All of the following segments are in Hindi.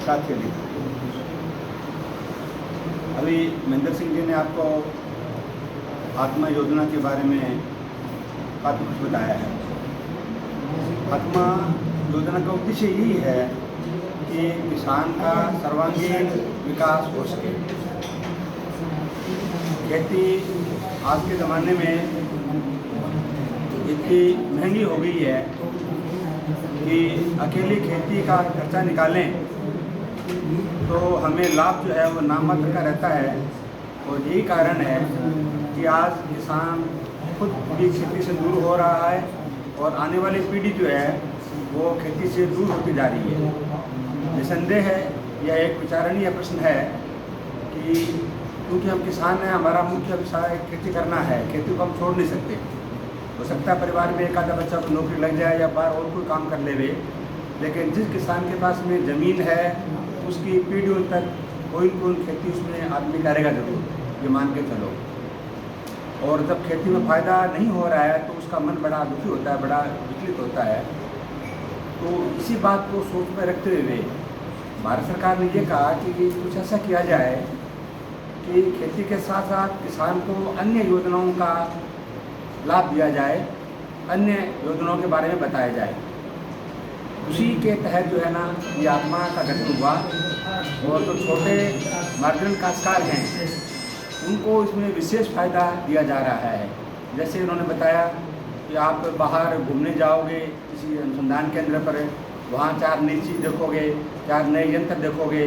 साथियों ने अभी महेंद्र सिंह जी ने आपको आत्मा योजना के बारे में काफ़ी कुछ बताया है। आत्मा योजना का उद्देश्य यही है कि किसान का सर्वांगीण विकास हो सके। खेती आज के ज़माने में इतनी महंगी हो गई है कि अकेली खेती का खर्चा निकालें तो हमें लाभ जो है वो नाममात्र का रहता है। और यही कारण है कि आज किसान खुद भी खेती से दूर हो रहा है और आने वाली पीढ़ी जो है वो खेती से दूर होती जा रही है। निसंदेह है यह एक विचारणीय प्रश्न है कि क्योंकि हम किसान हैं, हमारा मुख्य व्यवसाय खेती करना है, खेती को हम छोड़ नहीं सकते। हो सकता है परिवार में एक आधा बच्चा को नौकरी लग जाए या बाहर और कोई काम कर लेवे, लेकिन जिस किसान के पास में ज़मीन है उसकी पीढ़ियों तक कोई न कोई खेती उसमें आदमी करेगा जरूर, ये मान के चलो। और जब खेती में फ़ायदा नहीं हो रहा है तो उसका मन बड़ा दुखी होता है, बड़ा विचलित होता है। तो इसी बात को सोच में रखते हुए भारत सरकार ने ये कहा कि कुछ ऐसा किया जाए कि खेती के साथ साथ किसान को अन्य योजनाओं का लाभ दिया जाए, अन्य योजनाओं के बारे में बताया जाए। उसी के तहत जो है ना ये आत्मा का गठन हुआ और जो छोटे मार्जिनल काश्तकार हैं उनको इसमें विशेष फ़ायदा दिया जा रहा है। जैसे उन्होंने बताया कि आप बाहर घूमने जाओगे किसी अनुसंधान केंद्र पर, वहाँ 4 नई चीज़ देखोगे, 4 नए यंत्र देखोगे,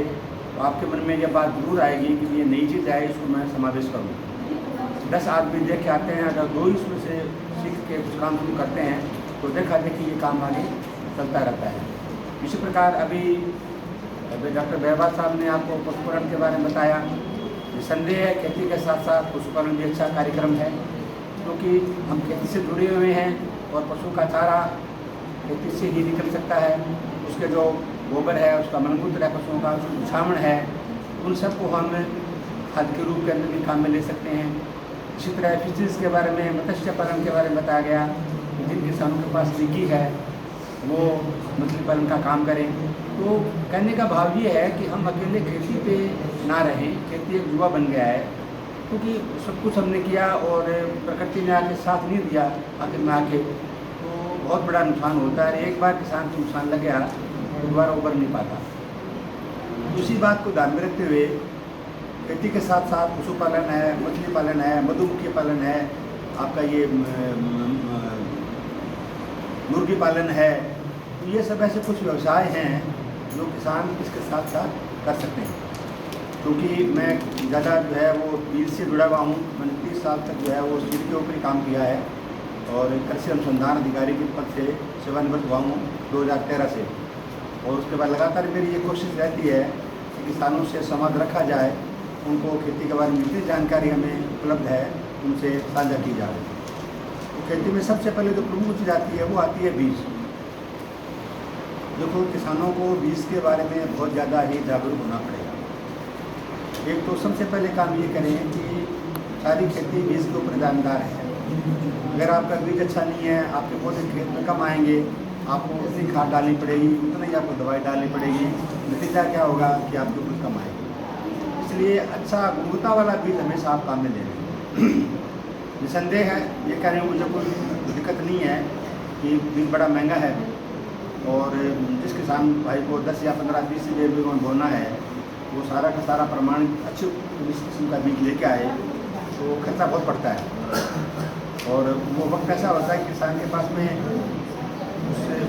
तो आपके मन में ये बात जरूर आएगी कि ये नई चीज़ है, इसको मैं समावेश करूँ। 10 आदमी देख के आते हैं, अगर 2 इसमें से सीख के कुछ काम शुरू करते हैं तो देखा देखिए ये काम आगे चलता रहता है। इसी प्रकार अभी डॉक्टर बेहबाद साहब ने आपको पशुपालन के बारे में बताया। निसंदेह है खेती के साथ साथ पशुपालन भी अच्छा कार्यक्रम है, क्योंकि हम खेती से जुड़े हुए हैं और पशु का चारा खेती से ही निकल सकता है। उसके जो गोबर है, उसका मलमूत्र है पशुओं का, उसका छावण है, उन सबको हम खाद के रूप के अंदर भी काम में ले सकते हैं। इसी तरह फिशरीज के बारे में, मत्स्य पालन के बारे में बताया गया। जिन किसानों के पास डिगी है वो मछली पालन का काम करें। तो कहने का भाव ये है कि हम अकेले खेती पे ना रहें। खेती एक जुआ बन गया है, क्योंकि सब कुछ हमने किया और प्रकृति ने आके साथ नहीं दिया आखिर में आके, तो बहुत बड़ा नुकसान होता है। एक बार किसान को नुकसान लग गया तो दोबारा उबर नहीं पाता। उसी बात को ध्यान में रखते हुए खेती के साथ साथ पशुपालन है, मछली पालन है, मधुमक्खी पालन है, आपका ये मुर्गी पालन है। तो ये सब ऐसे कुछ व्यवसाय हैं जो किसान इसके साथ साथ कर सकते हैं। क्योंकि मैं ज़्यादा जो है वो बीज से जुड़ा हुआ हूँ। मैंने 30 साल तक जो है वो सीड के ऊपर ही काम किया है और कृषि अनुसंधान अधिकारी के पद से सेवानिवृत्त हुआ हूँ 2013 से। और उसके बाद लगातार मेरी ये कोशिश रहती है कि किसानों से संवाद रखा जाए, उनको खेती के बारे में जितनी जानकारी हमें उपलब्ध है उनसे साझा की जाए। तो खेती में सबसे पहले जो प्रमुख चीज़ आती है वो आती है बीज। देखो, किसानों को बीज के बारे में बहुत ज़्यादा ही जागरूक होना पड़ेगा। एक तो सबसे पहले काम ये करें कि सारी खेती बीज के ऊपर दावेदार है। अगर आपका बीज अच्छा नहीं है, आपके पौधे खेत में कम आएंगे, आपको उतनी खाद डालनी पड़ेगी, उतना ही आपको दवाई डालनी पड़ेगी। नतीजा क्या होगा कि आपके उपज कम आएगी। इसलिए अच्छा गुणवत्ता वाला बीज हमेशा आप काम में ले लें। निसंदेह है ये कहने में मुझे कोई दिक्कत नहीं है कि बीज बड़ा महंगा है और जिस किसान भाई को 10 या 15-20 बीघे में बोना है वो सारा का सारा प्रमाणित अच्छे किस्म का बीज लेके आए तो खर्चा बहुत पड़ता है। और वो वक्त ऐसा होता है कि किसान के पास में उससे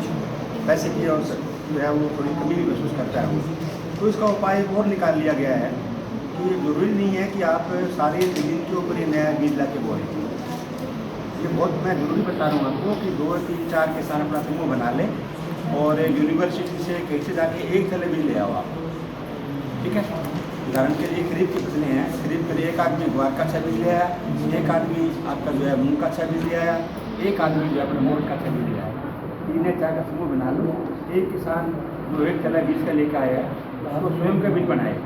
पैसे की और जो है वो थोड़ी कमी भी महसूस करता है वो। तो इसका उपाय और निकाल लिया गया है कि ज़रूरी नहीं है कि आप सारे ज़मीन के ऊपर ही नया बीज ला के बोएं। ये बहुत मैं ज़रूरी बता रहा हूँ आपको कि 2, 3, 4 किसान अपना समूह बना लें और यूनिवर्सिटी से कैसे जाके एक थैले बीज ले आओ आप। ठीक है, उदाहरण के लिए खरीफ की फसलें हैं, खरीफ के लिए एक आदमी ग्वार का अच्छा बीज ले आया, एक आदमी आपका जो है मूंग का अच्छा बीज ले आया, एक आदमी जो है अपना मोट का अच्छा बीज ले आया। 3-4 का समूह बना लो। एक किसान जो एक थैला बीज का लेकर आया उसको स्वयं का बीज बनाए।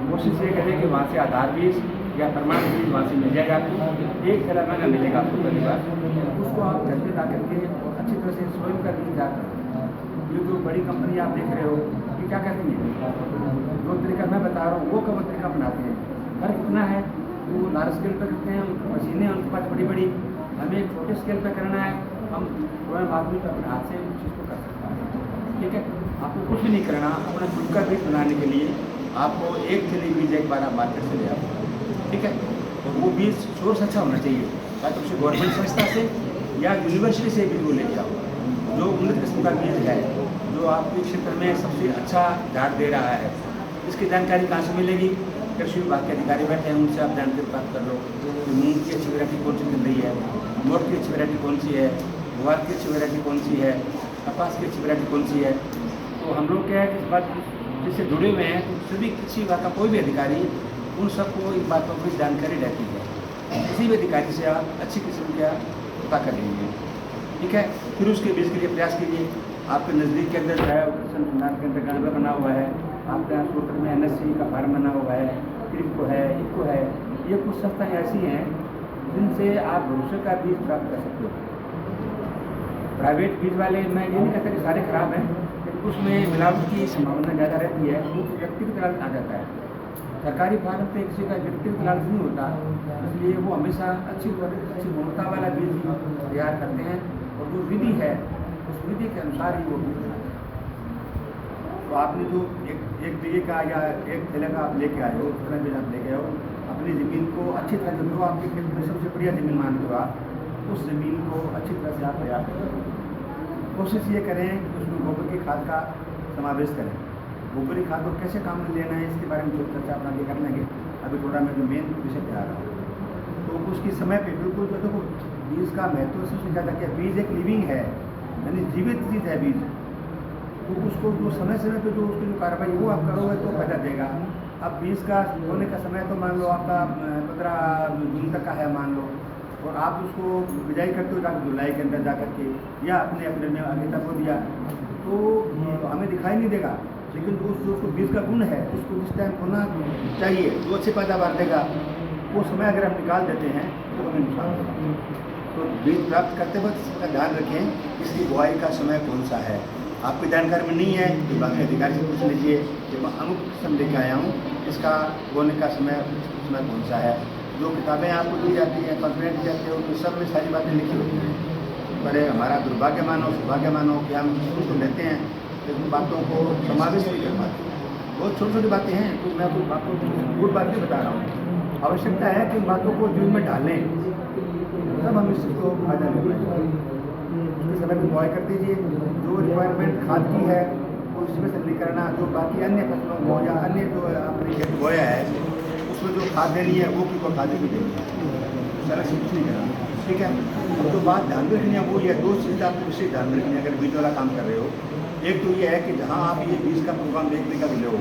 कोशिश ये करें कि वहाँ से आधार बीज या प्रमाण बीज वहाँ से मिल जाएगा आपको। एक थैला महंगा मिलेगा आपको पहली बार, उसको आप घर पे ला करके अच्छी तरह से स्वयं का बीज जाकर, ये जो बड़ी कंपनी आप देख रहे हो ये क्या कहती हैं जो तरीका मैं बता रहा हूँ वो कब तरीका अपनाते हैं, फर्क इतना है। वो लार्ज स्केल पर करते हैं, मशीनें उनके पास बड़ी बड़ी, हमें छोटे स्केल पर करना है। हम थोड़ा आदमी तो अपने हाथ से उस चीज़ को कर सकता है, ठीक है। आपको कुछ भी नहीं करना, अपना खुद का बीज बनाने के लिए आपको 1 थैली बीज एक बार आप मार्केट से ले आओ, ठीक है। तो वो बीज सोर्स अच्छा होना चाहिए, या तो उसे गवर्नमेंट संस्था से या यूनिवर्सिटी से बीज वो लेके आओ, जो उन्नत किस्म का बीज है, जो आपके क्षेत्र में सबसे अच्छा झाड़ दे रहा है। इसकी जानकारी कहाँ से मिलेगी? कृषि विभाग के अधिकारी बैठे हैं, उनसे आप जानकारी प्राप्त कर लो कि मूंग की अच्छी वैरायटी कौन सी मिल रही है, मोट की अच्छी वैरायटी कौन सी है, ग्वार की अच्छी वैरायटी कौन सी है, कपास की अच्छी वैरायटी कौन सी है। तो हम लोग क्या है इस बात जिससे जुड़े हुए हैं, तो सभी कृषि विभाग का कोई भी अधिकारी, उन सबको इन बातों की जानकारी रहती है। किसी भी अधिकारी से आप अच्छी किस्म का पता कर लेंगे, ठीक है। फिर उसके बीज के लिए प्रयास कीजिए। आपके नज़दीक के अंदर जो है कृषि अनुसंधान केंद्र गांव बना हुआ है, आपके यहाँ सूत्र में NSC का फार्म बना हुआ है, क्रिप्को है, इको है, ये कुछ संस्थाएँ ऐसी हैं जिनसे आप भरोसे का बीज प्राप्त कर सकते हो। प्राइवेट बीज वाले, मैं ये नहीं कहता कि सारे खराब हैं, लेकिन उसमें मिलावट की संभावना ज़्यादा रहती है, वो व्यक्तिगत लालच आ जाता है। सरकारी फार्म पे किसी का व्यक्तिगत लालच नहीं होता, इसलिए वो हमेशा अच्छी गुणवत्ता वाला बीज तैयार करते हैं, और जो विधि है उस विधि के अनुसार ही वो बीज बनाते हैं। तो आपने जो एक बीघे का या 1 थैले का आप लेके आए हो, उस तरह बीज आप लेके आओ, अपनी ज़मीन को अच्छी तरह से, जो आपके खेत में सबसे बढ़िया ज़मीन मानते हो आप, उस ज़मीन को अच्छी तरह से आप तैयार करें। कोशिश ये करें कि उसमें गोबर की खाद का समावेश करें। गोबर की खाद को कैसे काम में लेना है, इसके बारे में थोड़ी चर्चा अपना कर लेंगे। अभी थोड़ा मैं जो मेन विषय पे आ रहा हूँ, तो उसकी समय पे बिल्कुल जो देखो बीज का महत्व सबसे ज़्यादा क्या, बीज एक लिविंग है, यानी जीवित चीज़ है बीज। तो उसको जो समय पे जो उसकी जो कार्रवाई वो आप करोगे तो फायदा देगा। अब बीज का होने का समय तो मान लो आपका 15 जून तक का है मान लो, और आप उसको बिजाई करते हो जाकर जुलाई के अंदर जा करके, या अपने अप्रैल में आगे तक को दिया, तो हमें दिखाई नहीं देगा। लेकिन जो उसको बीज का गुण है, उसको जिस टाइम होना चाहिए, जो अच्छी पैदावार देगा, वो समय अगर हम निकाल देते हैं तो हमें नुकसान होगा। तो बीज प्राप्त करते वक्त इसका ध्यान रखें इसकी बुआई का समय कौन सा है। आपकी जानकारी में नहीं है तो बाकी अधिकारी से पूछ लीजिए कि मैं अमुक किस्म लेके आया हूँ, इसका बोने का समय कौन सा है। जो किताबें आपको दी जाती हैं, कंप्लेंट दी जाती है, उनमें सब में सारी बातें लिखी होती हैं। पर हमारा दुर्भाग्य मानो सौभाग्य मानो कि हम उसको लेते हैं, लेकिन बातों को समावेश नहीं कर पाते। बहुत छोटी छोटी बातें हैं, तो मैं कुछ बातों को गुड बात नहीं बता रहा हूँ। आवश्यकता है कि इन बातों को जीवन में डालें, तब हम इस चीज़ को फायदा ले पाएंगे। उसके समय पर बुआई कर दीजिए, जो रिक्वायरमेंट खाद की है वो इसमें से नहीं करना, जो बाकी अन्य फसलों को या अन्य जो आपने खेत बोया है उसमें जो खाद देनी है वो की खाद भी देनी है, सारा कुछ नहीं करना, ठीक है। अब जो बात ध्यान रखनी है वो ये 2 चीज़ आपको विशेष ध्यान रखनी है अगर बीज वाला काम कर रहे हो। एक तो ये है कि जहाँ आप ये बीज का प्रोग्राम देखने का भी लो,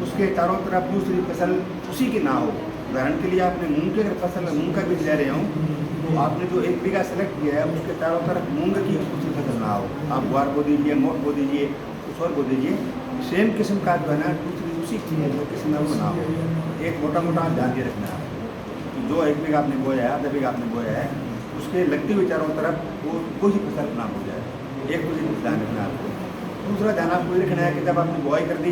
उसके चारों तरफ दूसरी फसल उसी की ना हो। उदाहरण के लिए आपने मूंग की अगर फसल मूंग का बीज ले रहे हो, तो आपने जो 1 बीघा सेलेक्ट किया है उसके चारों तरफ मूंग की दूसरी फसल ना हो। आप ग्वार बो दीजिए, मोट बो दीजिए, कुछ और बो दीजिए, सेम किस्म का जो है ना दूसरी उसी जो किस्म है वो ना हो। एक मोटा मोटा ध्यान ये रखना है कि जो 1 बीघा आपने बोया है, आधा बीघा आपने बोया है, उसके लगते हुए चारों तरफ वो कोई फसल ना हो जाए। एक तो ये ध्यान रखना है आपको। दूसरा ध्यान आपको ये रखना है कि जब आपने बुआई कर दी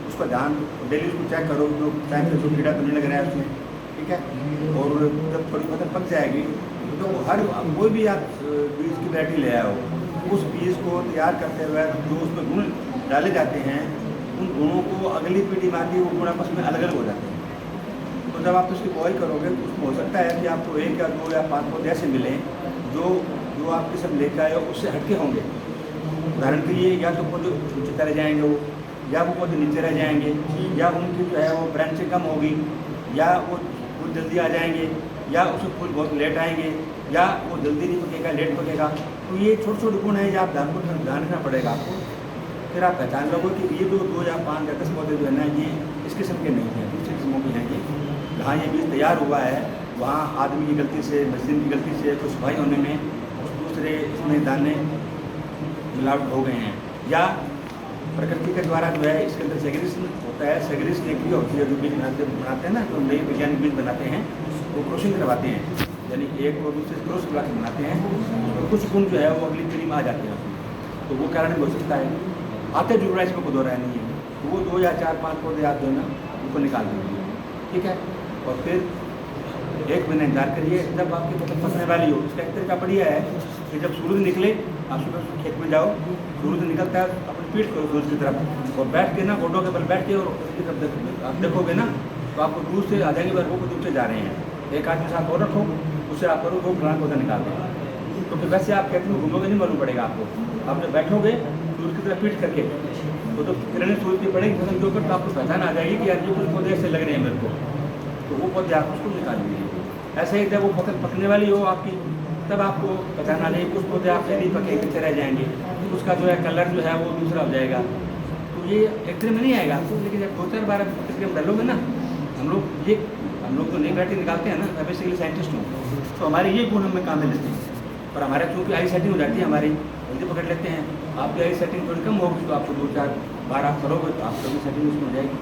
उसका ध्यान डेली उसको चेक करो, जो टाइम पे जो कीड़ा तो नहीं लग रहा है उसमें, ठीक है। और जब थोड़ी फसल पक जाएगी तो हर कोई भी आप बीज की वैरायटी ले आओ, उस बीज को तैयार करते हुए जो उसमें गुण डाले जाते हैं, उन गुणों को अगली पीढ़ी में आती है वो गुण आपस में अलग अलग हो जाते हैं। तो जब आप उसकी बुआई करोगे तो उसमें हो सकता है कि आपको 1 या 2 या 5 पौधे ऐसे मिलें जो आपके सब लेकर आए हो उससे हटके होंगे। उदाहरण के लिए या तो पौधे ऊँचे चले जाएंगे वो, या वो पौधे नीचे रह जाएंगे, या उनकी जो है वो ब्रांचें कम होगी, या वो फूल जल्दी आ जाएंगे, या उसमें फूल बहुत लेट आएंगे, या वो जल्दी नहीं पकेगा, लेट पकेगा। तो ये छोटे छोटे गुण हैं जो आप ध्यान रखना पड़ेगा आपको। फिर आप पहचान लोगे कि ये जो 2 या 5 या 10 पौधे जो है ना ये इस किस्म के नहीं हैं, दूसरी किस्मों के हैं। ये जहाँ ये बीज तैयार हुआ है वहाँ आदमी की गलती से, मशीन की गलती से, कुछ सफाई होने में दूसरे इसमें दाने मिलावट हो गए हैं, या प्रकृति के द्वारा जो है इसके अंदर सेग्रीगेशन होता है। सेग्रीगेशन एक भी होती है जो बीज बनाते हैं ना, जो नई वैज्ञानिक बीज बनाते हैं वो क्रॉसिंग करवाते हैं, यानी एक और दूसरे क्रॉस करवा के बनाते हैं, और कुछ गुण जो है वो अगली पीढ़ी में आ जाते हैं। तो वो कारण हो सकता है, आते जरूर इसमें कोई दो राय नहीं है। तो वो 2 या 4-5 पौधे आप जो है ना उनको निकाल दीजिए, ठीक है। और फिर 1 महीना इंतजार करिए जब आपकी फसल फंसने वाली हो। इसका एक तरीका बढ़िया है कि जब सूरज निकले आप सुबह खेत में जाओ, सूरज निकलता है अपनी पीठ करो सूरज की तरफ और बैठ के ना घोटों के बल बैठ के और उसकी तरफ आप देखोगे ना तो आपको दूर से आ जाएंगे वो दूर से जा रहे हैं। एक आदमी साथ और रखो, उससे आप करो 2 प्लांट पौधा निकाल दें, क्योंकि वैसे आप खेत में घूमोगे नहीं मालूम पड़ेगा आपको। आप जब बैठोगे सूरज की तरफ पीठ करके तो किरणें सूरज की पड़ेगी फसल के ऊपर, तो आपको पहचान आ जाएगी कि यार ये कुछ पौधे ऐसे लग रहे हैं मेरे को, तो वो पौधे आप उसको निकाल लीजिए। ऐसे ही जब वो फसल पकने वाली हो आपकी तब आपको पहचान आ जाएगी, कुछ पौधे आपसे नहीं पके पीछे रह जाएंगे, उसका जो है कलर जो है वो दूसरा हो जाएगा। तो ये एक दिन में नहीं आएगा आपको, लेकिन जब 2-4 बार आप तकरीबन डालोगे ना, हम लोग तो नई वैरायटी निकालते हैं ना, मैं बेसिकली साइंटिस्ट हूँ, तो हमारे ये गुण हमें काम में लेते हैं। और हमारे चूँकि आई सेटिंग हो जाती है हमारी, जल्दी पकड़ लेते हैं। आपकी आई सेटिंग थोड़ी कम होगी तो आपको 2-4 बार आप करोगे तो आपको भी सेटिंग उसमें हो जाएगी।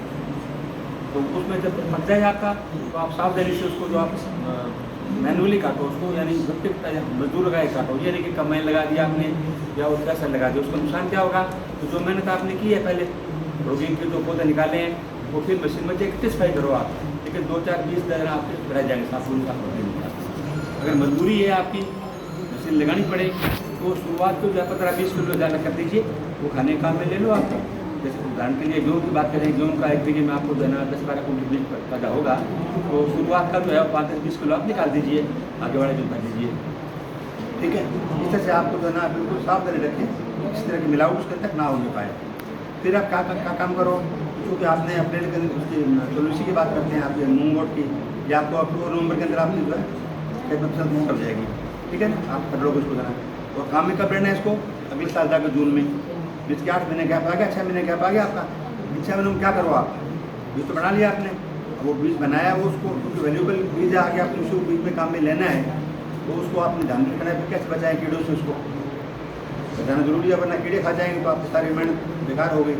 तो उसमें जब पक जाए आपका तो आप सावधानी से उसको जो आप मैनुअली काटो उसको, यानी मजदूर लगाए काटो, ये नहीं कि कमाई लगा दिया आपने या उसका असर लगा दिया, उसका नुकसान क्या होगा। तो जो मेहनत आपने की है पहले प्रोटीन के जो पौधे निकाले हैं वो फिर मशीन में जाकर सफाई करो आप, लेकिन 2-4-20 दिन आपके रह जाएंगे साफ का प्रोटीन। अगर मजबूरी है आपकी मशीन लगानी पड़े तो शुरुआत को जो है 15-20 किलो ज़्यादा कर दीजिए, वो खाने के काम में ले लो आप। जैसे उदाहरण के लिए गेहूँ की बात करें, गेहूँ का 1 बीघे में आपको जो है ना 10-12 कुंटल बीज पैदा होगा, तो शुरुआत का जो है 5-20 किलो आप निकाल दीजिए, आगे वाले जो कर दीजिए, ठीक है। इस तरह से आपको जो है ना बिल्कुल सावधानी रखें, इस तरह की मिलावट उसके तक ना होने पाए। फिर आप क्या काम करो, क्योंकि आपने अप्रैल के अंदर उसकी तुलसी की बात करते हैं, आपके मूंगोट की, या आपको अक्टूबर नवंबर के अंदर आपने जो है खेत में फसल मूंग कर जाएगी, ठीक है ना, आप कर लोगे उसको जरा। और काम में कब रहना है इसको, अगले साल जाकर जून में, बीच के 8 महीने गैप आ गया, 6 महीने गैप आ गया आपका। 6 महीने में क्या करो आप, बीज तो बना लिया आपने, वो बीज बनाया वो उसको क्योंकि वैल्यूबल बीज आ गया, आपने उसको बीज में काम में लेना है तो उसको आपने ध्यान रखना है। कैसे बचाएं कीड़ों से, उसको बचाना जरूरी है, वरना कीड़े खा जाएंगे तो आपकी सारी मेहनत बेकार हो गई।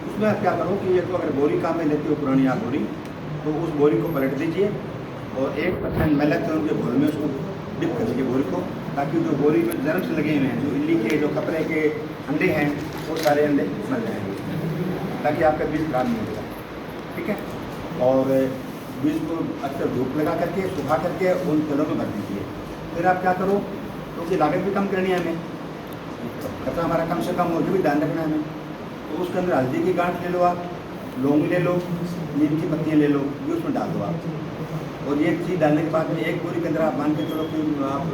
उसमें आप क्या करो कि एक तो अगर बोरी काम में लेती हो पुरानी आप बोरी, तो उस बोरी को पलट दीजिए और 1% मेहनत से उनके बोरी में उसको डिप कर दीजिए बोरी को, ताकि जो बोरी में जन्म से लगे हुए हैं, जो इल्ली के जो कपड़े के अंडे हैं वो सारे अंडे मर जाएंगे, ताकि आपका बीज खराब नहीं होगा, ठीक है। और बीज को अक्सर धूप लगा करके सुखा करके उन तेलों में भर दीजिए। फिर आप क्या करो, क्योंकि लागत भी कम करनी है हमें, खर्चा हमारा कम से कम हो, भी ध्यान रखना है हमें। तो उसके अंदर हल्दी की गांठ ले लो आप, लौंग ले लो, नीम की पत्तियाँ ले लो, ये उसमें डाल दो आप। और ये चीज़ डालने के बाद में एक बोरी के अंदर आप मान के चलो कि आप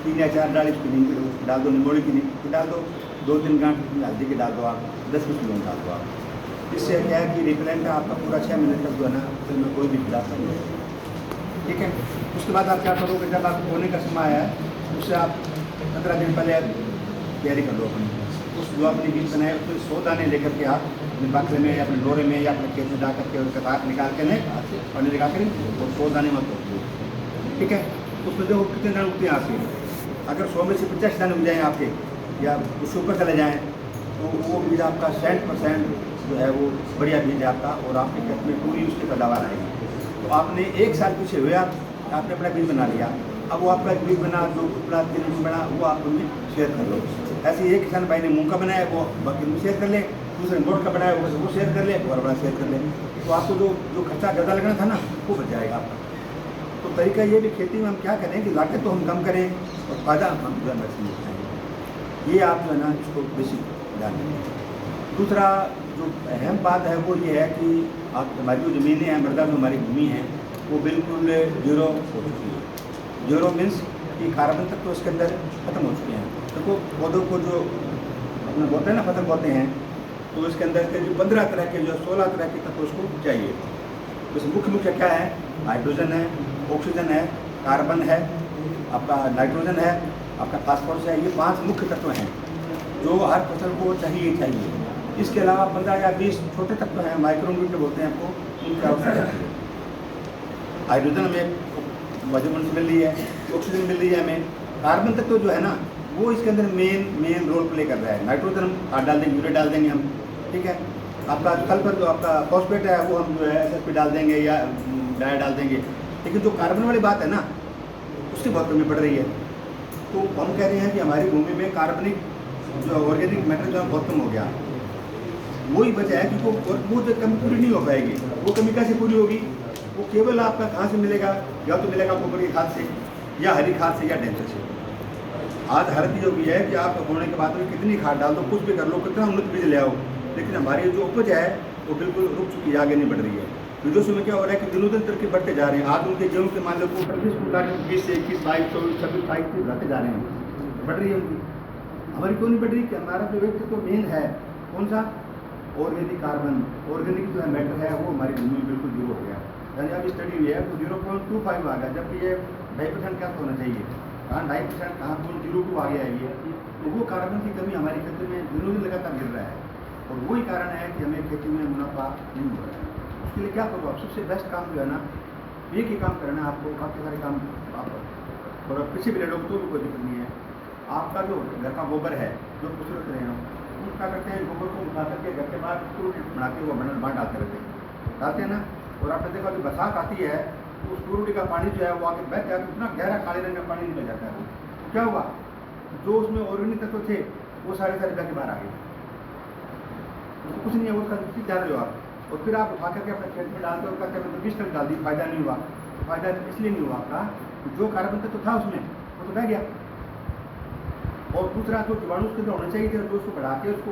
3 या 4 डाल इसकी नीम की डाल दो, निमोड़ी की नीम की डाल दो, 2-3 गांठ हल्दी की डाल दो आप, 10-20 लौंग डाल दो आप। इससे क्या है कि रिपेलेंट आपका पूरा 6 महीने तक जो है ना उसमें कोई भी खिलाफ नहीं है, ठीक है। उसके बाद आप क्या करोगे, जब आप बोने का समय आया है उससे आप 15 दिन पहले तैयारी कर लो अपनी। उस जो आपने बीज बनाए उसमें 100 दाने लेकर के आप अपने बाखले में या अपने डोरे में या अपने खेत में जा करके उसका ताक निकाल के पानी लगा कर और 100 दाने मत तोड़, ठीक है। उसमें देखो कितने दाने उगते हैं आपके, अगर 100 में से 50 दाने उग जाएँ आपके या उससे ऊपर चले जाएँ तो वो बीज आपका 100% जो है वो बढ़िया बीज है आपका, और आपके खेत में पूरी उसकी पैदावार आएगी। तो आपने 1 साल पीछे हुए आपने अपना बीज बना लिया, अब वो आपका बीज बना जो टुकड़ा 3 इंच बना वो आप उनमें शेयर कर लो। ऐसे एक किसान भाई ने मूंग का बनाया वो बाकी में शेयर कर ले, दूसरे मोट का बनाया वो शेयर कर ले, और बड़ा शेयर कर ले, तो आपको जो खर्चा ज़्यादा लगना था ना वो बच जाएगा आपका। तो तरीका ये भी खेती में हम क्या करें कि लागत तो हम कम करें और फ़ायदा हम जो है मैक्सिमम उठाएँ, ये आप जो है ना इसको बेसिक ध्यान दें। दूसरा जो अहम बात है वो ये है कि आप हमारी जो ज़मीनें हैं, मृदा जो हमारी भूमि है वो बिल्कुल जीरो हो चुकी है। जीरो मीन्स कि कार्बन तक तो इसके अंदर खत्म हो चुके हैं। देखो पौधों को जो अपने बोते हैं ना फसल बोते हैं, तो इसके अंदर के जो 15 तरह के जो 16 तरह के तत्व उसको चाहिए। तो मुख्य क्या है, हाइड्रोजन है, ऑक्सीजन है, कार्बन है, आपका नाइट्रोजन है, आपका फास्फोरस है, ये 5 मुख्य तत्व हैं जो हर फसल को चाहिए। इसके अलावा 15 या 20 छोटे तत्व हैं, माइक्रोन्यूट्रिएंट बोलते हैं आपको, उनकी आवश्यकता है। हाइड्रोजन हमें वायुमंडल से मिल रही है, ऑक्सीजन मिल रही है हमें, कार्बन तत्व जो है ना वो इसके अंदर मेन रोल प्ले कर रहा है। नाइट्रोजन हम खाद डाल देंगे, यूरिया डाल देंगे हम, ठीक है। आपका सल्फर जो आपका फॉस्फेट है वो हम जो है SSP डाल देंगे या डाई डाल देंगे, लेकिन जो कार्बन वाली बात है ना उसकी बहुत कमी पड़ रही है। तो हम कह रहे हैं कि हमारी भूमि में कार्बनिक जो ऑर्गेनिक मैटर जो है बहुत कम हो गया। वही वजह है कि वो जो कमी पूरी नहीं हो पाएगी। वो कमी कैसे पूरी होगी? वो केवल आपका कहाँ से मिलेगा? या तो मिलेगा गोबर की खाद से, या हरी खाद से, या डेंचर से। आज हालत ये हो गई है कि आप होने के बाद में कितनी खाद डाल दो, कुछ भी कर लो, कितना उन्नत बीज ले आओ, लेकिन हमारी जो उपज है वो बिल्कुल रुक चुकी है, आगे नहीं बढ़ रही है। विदेशों में क्या हो रहा है कि दिनों दिन तरक्की बढ़ते जा रहे हैं। आज उनके गेहूं के मान लो 20 से 21, 22, 24, 26, 27 बढ़ते जा रहे हैं, बढ़ रही है उनकी। हमारी क्यों नहीं बढ़ रही? कि हमारा जो व्यक्ति तो मेन है कौन सा? ऑर्गेनिक कार्बन, ऑर्गेनिक जो है मैटर है वो हमारी भूमि में बिल्कुल जीरो हो गया। यानी अभी स्टडी हुई है तो 0.25 आ गया, जबकि ये 2% क्या होना चाहिए? कहाँ 2.5%, कहाँ 0.02 आ गया है ये। तो वो कार्बन की कमी हमारी खेती में दिनों दिन लगातार गिर रहा है, और वही कारण है कि हमें खेती में मुनाफा नहीं हो रहा है। उसके लिए क्या करो आप? सबसे बेस्ट काम जो है ना, एक ही काम करना है आपको। काफ़ी सारे काम आप और पीछे भी ले लो तो भी कोई दिक्कत नहीं है। आपका जो घर का गोबर है, जो खूबसूरत रहे हो, वो क्या करते हैं, गोबर को उठा करके घर के बाहर बनाते हुए बंडल बांट डालते रहते हैं ना। और आपने देखा जो बरसात आती है तो उस टूटी का पानी जो है वो आगे बह जाकर इतना गहरा काले रंग का पानी निकल जाता है। तो क्या हुआ? जो उसमें ऑर्गेनिक तत्व थे वो सारे बह के बाहर आ गए। तो कुछ नहीं है, वो जा रहे हो आप, और फिर आप उठा करके अपने खेत में डालते हो, कहते हैं तो 20 टन डाल दी, फायदा नहीं हुआ। फायदा इसलिए नहीं हुआ आपका, जो कार्बन तत्व था उसमें वो तो बह गया। और दूसरा जो जीवाणु उसके अंदर होने चाहिए थे, जो उसको बढ़ाते उसको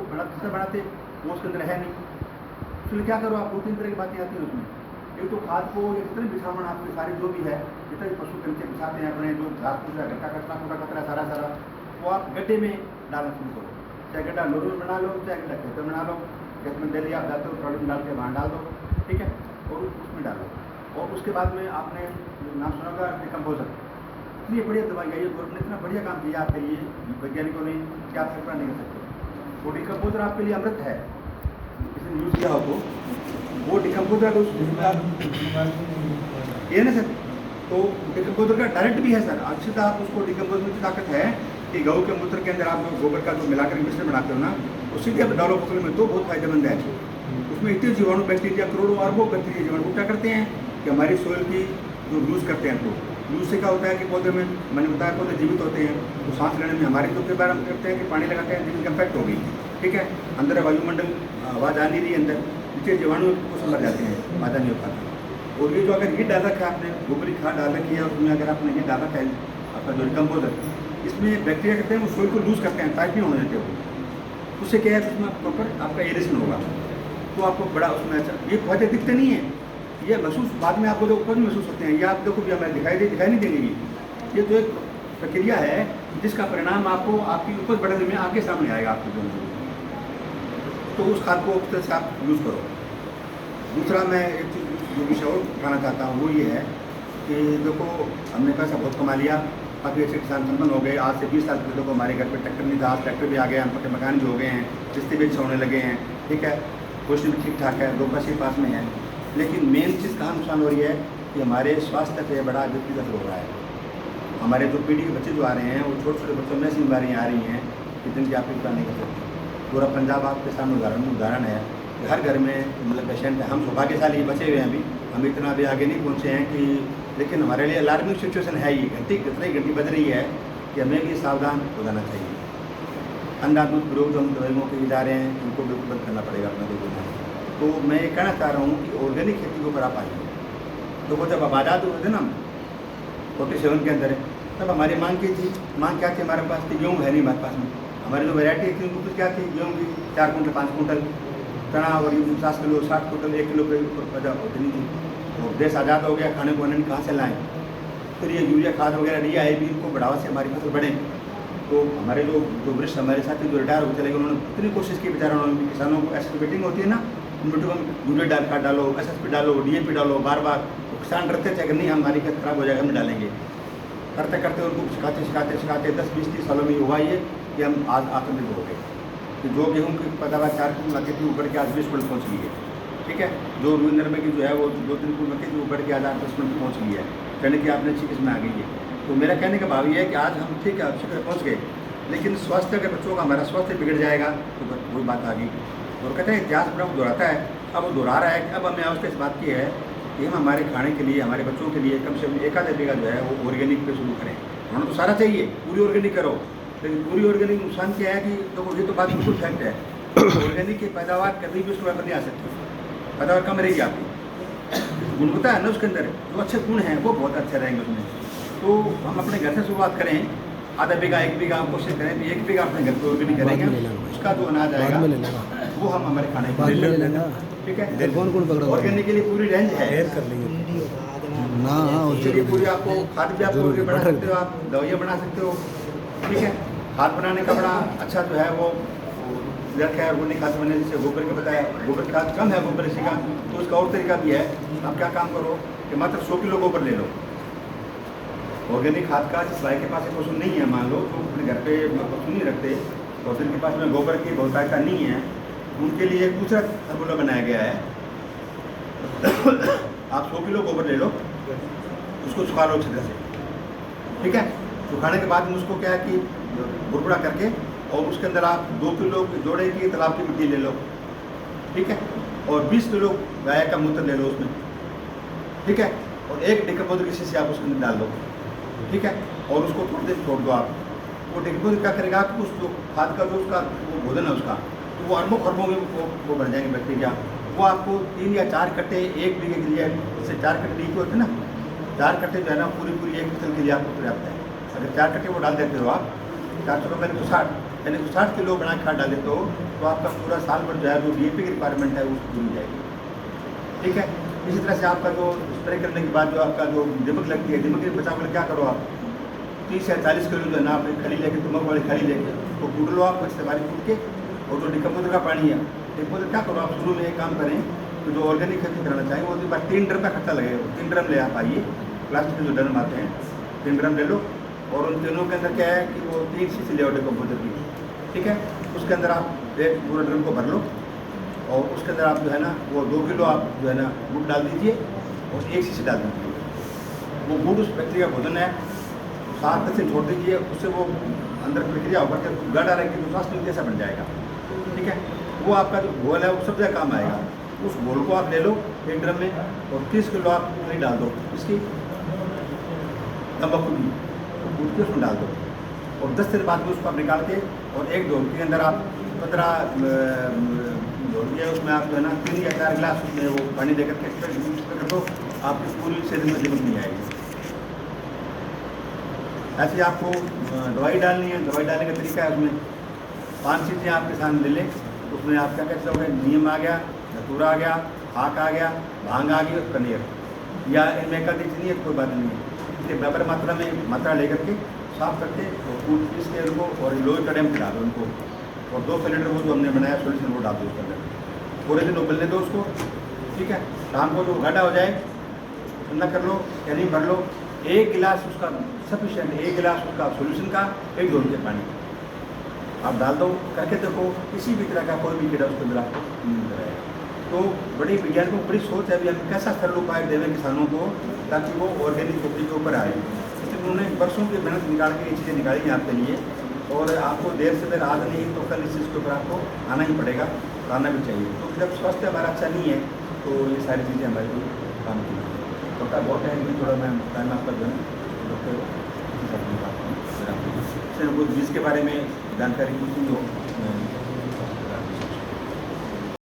बढ़ाते वो उसके अंदर है नहीं। इसलिए क्या करो आप? 2-3 तरह की बातें आती हैं उसमें। एक तो खाद को, या जितने बिछावन आपके सारे जो भी है, जितने भी पशु के नीचे बिछाते हैं अपने, जो घास फूस है, घट्टा कचरा कूड़ा कचरा सारा वो आप गड्ढे में डालना शुरू करो। चाहे गड्ढा लोरू में बना लो, चाहे गड्ढा खेत में बना लो। खेत में डेली आप जाते हो, ट्रॉली में डाल के वहाँ डाल दो, ठीक है, और उसमें डालो। और उसके बाद में आपने नाम सुना होगा डिकम्पोजर। इतनी बढ़िया दवाई आई है, गवर्नमेंट ने इतना बढ़िया काम किया आपके लिए, वैज्ञानिकों ने, कि आप कल्पना नहीं कर सकते। वो डिकम्पोजर आपके लिए अमृत है, किसी ने यूज़ किया हो तो वो डिकम्पोजर ये ना सर। तो डिकम्पोजर का डायरेक्ट भी है सर, अच्छी आप उसको डिकम्पोजर की ताकत है कि गऊ के मूत्र के अंदर आप गोबर का जो मिलाकर मिश्रण बनाते हो ना, उससे भी आप डालो फसल में तो बहुत फायदेमंद है। उसमें इतने जीवाणु बैक्टीरिया, करोड़ों अरबों बैक्टीरिया जीवाणु क्या करते हैं कि हमारी सोइल की जो यूज़ करते हैं, तो यूज़ से क्या होता है कि पौधे में, मैंने बताया पौधे जीवित होते हैं, तो सांस लेने में हमारी तो कई बार हम करते हैं कि पानी लगाते हैं, जिनकी इम्पैक्ट होगी, ठीक है, अंदर वायुमंडल आवाज़ आ नहीं रही, अंदर नीचे जीवाणु को मर जाते हैं, फायदा नहीं हो पाता। और ये जो अगर ये डाल रखा है आपने, गोबरी खाद डाल रखी है, उसमें अगर आपने ये डाल रखा है आपका जो डिकम्पोजर, इसमें बैक्टीरिया करते हैं वो सोइल को लूज करते हैं, टाइट नहीं होने देते वो। उससे क्या है, उसमें प्रॉपर आपका एरेशन होगा, तो आपको बड़ा उसमें अच्छा ये फायदे दिखते नहीं है, ये महसूस बाद में आपको जो ऊपर महसूस होते हैं, ये आप देखो भी हमें दिखाई नहीं देंगे। ये तो एक प्रक्रिया है जिसका परिणाम आपको आपकी उपज बढ़ने में आगे सामने आएगा आपके दोनों। तो उस खाद को उस तरह से आप यूज़ करो। दूसरा मैं एक चीज़ जो विषय और उठाना चाहता हूँ वो ये है कि देखो, हमने पैसा बहुत कमा लिया, काफ़ी अच्छे किसान संपन्न हो गए। आज से 20 साल पहले तो हमारे घर पे ट्रैक्टर नहीं था, आज ट्रैक्टर भी आ गया, हम पक्के मकान भी हो गए हैं, किस्तें भी अच्छे होने लगे हैं, ठीक है, पोषण भी ठीक ठाक है, 2 पैसे पास में है। लेकिन मेन चीज़ कहाँ नुकसान हो रही है कि हमारे स्वास्थ्य पे बड़ा व्यक्तिगत हो रहा है। हमारे जो पीढ़ी के बच्चे जो आ रहे हैं वो छोटे छोटे बच्चों में ऐसी बीमारियाँ आ रही हैं कि जिनकी आप इतना नहीं कर सकते। पूरा पंजाब आपके सामने उदाहरण है कि हर घर में मतलब पेशेंट है। हम सौभाग्यशाली बचे हुए हैं, अभी हम इतना अभी आगे नहीं पहुँचे हैं कि, लेकिन हमारे लिए अलार्मिंग सिचुएशन है ये, घंटी बज रही है कि हमें भी सावधान हो जाना चाहिए। अंधाधुंध प्रयोग जो हम दवाइयों के जा रहे हैं उनको बिल्कुल बंद करना पड़ेगा अपना दूध देना। तो मैं ये कहना चाह रहा हूँ कि ऑर्गेनिक खेती के ऊपर आप आइए। तो वो जब आप आज़ाद हुए थे ना 47 के अंदर, तब हमारी मांग की थी। मांग क्या थी हमारे पास? कि गेहूँ है नहीं हमारे पास में। हमारी जो वैरायटी थी उनको क्या थी? गेहूँ की 4 कुंटल 5 कुंटल, चना और 50 किलो 60 कुंटल 1 किलो पे ऊपर पैदा होती नहीं थी। और देश आज़ाद हो गया, खाने को अन्न कहाँ से लाएँ? फिर ये यूरिया खाद वगैरह नहीं आए भी, इनको बढ़ावा से हमारी फसल बढ़े। तो हमारे जो वरिष्ठ हमारे साथी जो रिटायर हो चले गए, उन्होंने इतनी कोशिश की बेचारा, उन्होंने किसानों को ऐसी मीटिंग होती है ना, मीटिंग में यूरिया डाल खाद डालो, SSP डालो, DAP डालो, बार बार। तो किसान डरते थे अगर नहीं हमारी खेत खराब हो जाएगा, हम डालेंगे। करते करते उनको सिखाते 10-20-30 सालों में हुआ ये कि हम आज आत्मनिर्भर हो गए। कि जो गेहूँ की पैदावार 4 कुंटल आती थी वो बढ़ के आज 20 कुंटल पहुँच गई है, ठीक है। जो नरमे की जो है वो 2-3 कुंटल की थी वो बढ़ के आज 8-10 कुंटल पहुँच गई है। कहने की आपने अच्छी किस्में आ गई है। तो मेरा कहने का भाव ये है कि आज हम ठीक है शिखर पहुँच गए, लेकिन स्वास्थ्य अगर बच्चों का हमारा स्वास्थ्य बिगड़ जाएगा तो वही बात आ गई। और कहते हैं इतिहास बड़ा दोहराता है, अब वो दोहरा रहा है कि अब हमें अवस्था इस बात की है कि हम हमारे खाने के लिए, हमारे बच्चों के लिए कम से कम 1 आध बीघा जो है वो ऑर्गेनिक पे शुरू करें। उन्होंने तो सारा चाहिए, पूरी ऑर्गेनिक करो, लेकिन पूरी ऑर्गेनिक नुकसान क्या है कि तो ये तो बात बिल्कुल फैक्ट है। ऑर्गेनिक की पैदावार कभी भी उसके बराबर नहीं आ सकती, पैदावार कम रहेगी आपकी। गुणवत्ता है ना उसके अंदर, जो अच्छे गुण हैं वो बहुत अच्छे रहेंगे उसमें। तो हम अपने घर से शुरुआत करें, आधा बीघा 1 बीघा हम कोशिश करें कि 1 बीघा अपने घर पे ऑर्गेनिक करेंगे, उसका जो अनाज आएगा वो हम हमारे खाने के लिए ले लेंगे। ठीक है, ऑर्गेनिक के लिए पूरी रेंज है ना, उसके लिए पूरी आपको खाद भी आप बना सकते हो, आप दवाइयाँ बना सकते हो। ठीक है, खाद बनाने का बड़ा अच्छा जो है वो रखा है ऑर्गेनिक खाद बनाने, जैसे गोबर का बताया, गोबर खाद कम है गोबर इसी का, तो उसका और तरीका भी है। आप क्या काम करो कि मात्र 100 किलो गोबर ले लो ऑर्गेनिक खाद का। जिस भाई के पास एक पशु नहीं है, मान लो जो अपने घर पे पशु नहीं रखते और जिनके पास में गोबर की बहुतायता नहीं है, उनके लिए एक दूसरा फार्मूला बनाया गया है। आप 100 किलो गोबर ले लो, उसको सुखा लो अच्छी तरह से। ठीक है, सुखाने के बाद में उसको क्या है कि बुरबुरा करके और उसके अंदर आप 2 किलो जोड़े की तालाब की मिट्टी ले लो। ठीक है, और 20 किलो गाय का मूत्र ले लो उसमें। ठीक है, और 1 डिकम्पोजर की शीशी आप उसके अंदर डाल दो। ठीक है, और उसको थोड़ी देर छोड़ दो आप। वो डिकम्पोजर क्या करेगा कि उस जो खाद का जो उसका वो भोजन है उसका, तो वो अरबों में वो बढ़ जाएंगे बैक्टीरिया। वो आपको 3 या 4 कट्टे 1 बीघे के लिए, जैसे 4 कट्टे बीज होते हैं ना, 4 कट्टे जो है ना पूरी 1 फसल के लिए आपको पर्याप्त है। अगर 4 कट्टे वो डाल देते हो आप 400 रुपये तो 60 यानी 60 किलो बना खाद डाल देते हो, तो आपका पूरा साल भर जो है जो DAP की रिक्वायरमेंट है वो पूरी हो जाएगी। ठीक है, इसी तरह से आपका जो स्प्रे करने के बाद जो आपका जो दिमक लगती है, दिमक के बचाव के लिए क्या करो आप 30 या 40 किलो जो है ना आप खली लेके, दिमक वाली खली लेके तो कूट लो आप अच्छे बारी कूट के। और जो डिकम्पोजर का पानी है, डिकम्पोजर क्या करो आप शुरू में एक काम करें, तो जो ऑर्गेनिक खेती कराना चाहिए वो 3 ड्रम का खर्चा लगेगा। 3 ड्रम ले आप आइए, प्लास्टिक के जो ड्रम आते हैं 3 ड्रम ले लो, और उन तीनों के अंदर क्या है कि वो 3 शीशी ले आओ डिकम्पोजर की। ठीक है, उसके अंदर आप एक पूरा ड्रम को भर लो और उसके अंदर आप जो है ना वो 2 किलो आप जो है ना गुड़ डाल दीजिए और 1 शीशी डाल दीजिए। वो गुड़ उस बैक्टीरिया का भोजन है, 7 से छोड़ दीजिए, उससे वो अंदर प्रक्रिया होकर के गड़ डालेंगे तो स्वास्थ्य जैसा बन जाएगा। ठीक है, वो आपका जो घोल है वो सब जगह काम आएगा। उस घोल को आप ले लो 1 ड्रम में और 30 किलो आप नहीं डाल दो इसकी तंबाकू की, तो कूट के उसमें डाल दो और 10 दिन बाद में उसको आप निकाल के और 1 ढोल के अंदर आप 15 ढोल के उसमें आप जो है ना 3 या 4 गिलास उसमें वो पानी देकर के कर दो, आपकी पूरी शरीर में दिमक नहीं आएगी। ऐसे आपको दवाई डालनी है, दवाई डालने का तरीका है उसमें 5 चीज़ें आपके सामने ले लें। उसमें आप क्या कहते हो, नीम आ गया, धतूरा आ गया, आक आ गया, भांग आ गई और कनेर, या इनमें एक आधी चीज़ नहीं है कोई बात नहीं है। इसलिए बराबर मात्रा लेकर के साफ करके और कूट पीस के उनको और लोहे कड़े में खिला दो उनको, और 2 सिलेंडर वो जो हमने बनाया सोल्यूशन वो डाल दो उसके अंदर, पूरे दिन उबलने दो उसको। ठीक है, शाम को जो गाढ़ा हो जाए ठंडा कर लो या नहीं भर लो, 1 गिलास उसका सफिशिएंट, 1 गिलास उसका सोल्यूशन का 1 ढोल के पानी आप डाल दो, करके देखो किसी भी तरह का कोई भी कीड़ा उसके अंदर आपको नहीं रहेगा। तो बड़ी विज्ञान को बड़ी सोच है अभी हम कैसा सरल उपाय देवें किसानों को ताकि वो ऑर्गेनिक खेती के ऊपर आए। इसलिए उन्होंने वर्षों की मेहनत निकाल के ये चीज़ें निकाली हैं आपके लिए, और आपको देर से देर आज नहीं तो कल इस चीज़ के ऊपर आपको आना ही पड़ेगा और आना भी चाहिए। तो जब स्वास्थ्य हमारा अच्छा नहीं है तो ये सारी चीज़ें हमारे लिए काम की डॉक्टर बहुत है कि थोड़ा मैं टाइम आपका जो है डॉक्टर जिसके बारे में जानकारी पूछी हो